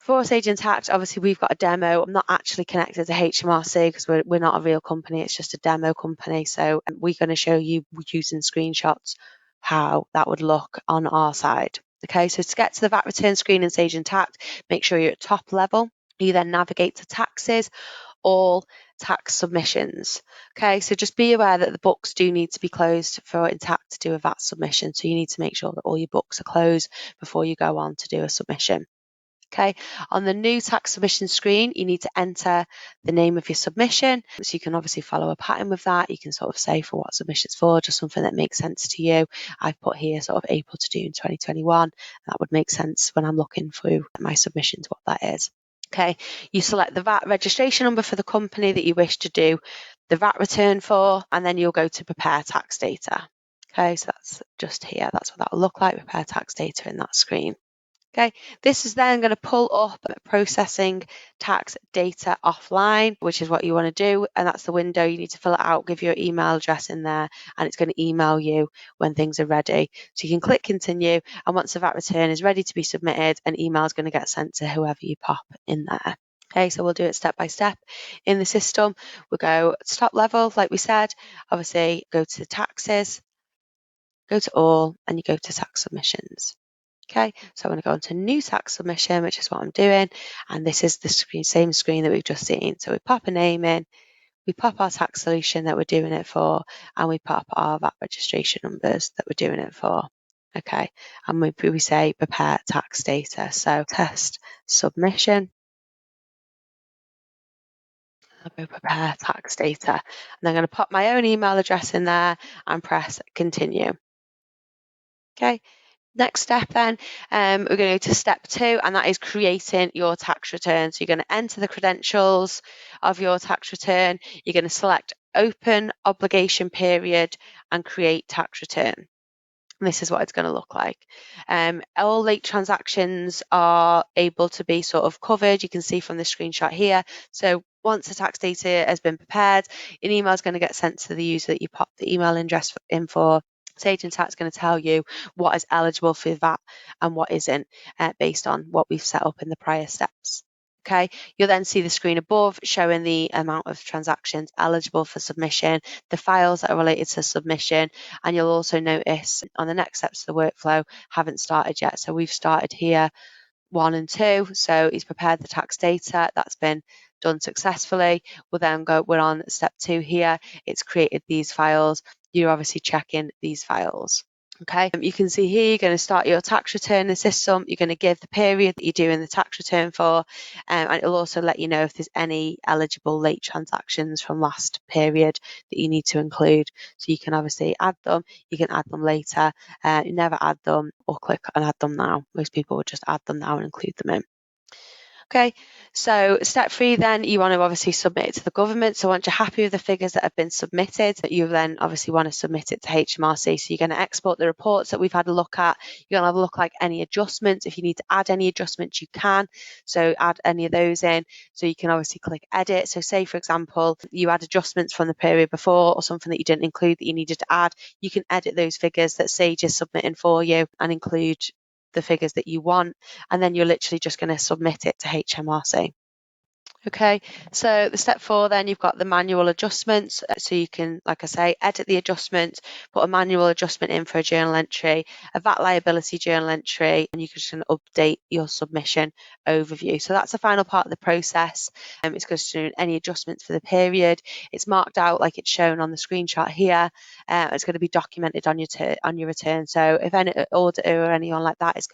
For Sage Intacct, obviously we've got a demo. I'm not actually connected to HMRC because we're not a real company. It's just a demo company. So we're going to show you using screenshots how that would look on our side. Okay, so to get to the VAT return screen in Sage Intacct, make sure you're at top level. You then navigate to taxes, all tax submissions. Okay, so just be aware that the books do need to be closed for Intacct to do a VAT submission. So you need to make sure that all your books are closed before you go on to do a submission. Okay, on the new tax submission screen, you need to enter the name of your submission. So you can obviously follow a pattern with that. You can sort of say for what submission it's for, just something that makes sense to you. I've put here sort of April to June 2021. That would make sense when I'm looking through my submissions, what that is. Okay, you select the VAT registration number for the company that you wish to do the VAT return for, and then you'll go to prepare tax data. Okay, so that's just here. That's what that will look like, prepare tax data in that screen. Okay, this is then going to pull up processing tax data offline, which is what you want to do. And that's the window. You need to fill it out, give your email address in there, and it's going to email you when things are ready. So you can click continue. And once the VAT return is ready to be submitted, an email is going to get sent to whoever you pop in there. Okay, so we'll do it step by step in the system. We'll go to top level, like we said, obviously go to taxes, go to all, and you go to tax submissions. Okay, so I'm going to go into new tax submission, which is what I'm doing. And this is the same screen that we've just seen. So we pop a name in, we pop our tax solution that we're doing it for, and we pop our VAT registration numbers that we're doing it for. Okay, and we say prepare tax data. So test submission. I'll go prepare tax data. And I'm going to pop my own email address in there and press continue. Okay. Next step then, we're going to go to step 2, and that is creating your tax return. So you're going to enter the credentials of your tax return. You're going to select open obligation period and create tax return. And this is what it's going to look like. All late transactions are able to be sort of covered. You can see from the screenshot here. So once the tax data has been prepared, an email is going to get sent to the user that you pop the email address in for. Sage Intacct is going to tell you what is eligible for VAT and what isn't based on what we've set up in the prior steps. Okay, you'll then see the screen above showing the amount of transactions eligible for submission, the files that are related to submission, and you'll also notice on the next steps of the workflow haven't started yet. So we've started here 1 and 2. So he's prepared the tax data. That's been done successfully. We'll then we're on step 2 here. It's created these files. You're obviously checking these files. Okay, you can see here you're going to start your tax return in the system. You're going to give the period that you're doing the tax return for, and it'll also let you know if there's any eligible late transactions from last period that you need to include. So you can obviously add them. You can add them later. You never add them or click on add them now. Most people would just add them now and include them in. Okay, so step 3 then, you want to obviously submit it to the government. So once you're happy with the figures that have been submitted, you then obviously want to submit it to HMRC. So you're going to export the reports that we've had a look at. You're going to have a look like any adjustments. If you need to add any adjustments, you can. So add any of those in. So you can obviously click edit. So say, for example, you add adjustments from the period before or something that you didn't include that you needed to add. You can edit those figures that Sage is submitting for you and include the figures that you want, and then you're literally just going to submit it to HMRC. Okay, so the step 4 then, you've got the manual adjustments. So you can, like I say, edit the adjustment, put a manual adjustment in for a journal entry, a VAT liability journal entry, and you can just update your submission overview. So that's the final part of the process. It's going to do any adjustments for the period. It's marked out like it's shown on the screenshot here. It's going to be documented on your return. So if any auditor or anyone like that is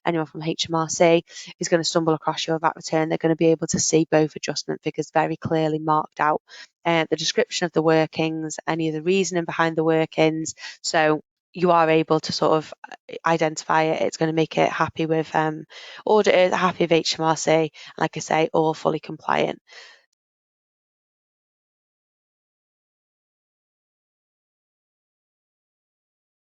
anyone from HMRC is going to stumble across your VAT return, they're going to be able to see both adjustment figures very clearly marked out, the description of the workings, any of the reasoning behind the workings. So you are able to sort of identify it. It's going to make it happy with auditors, happy with HMRC, like I say, all fully compliant.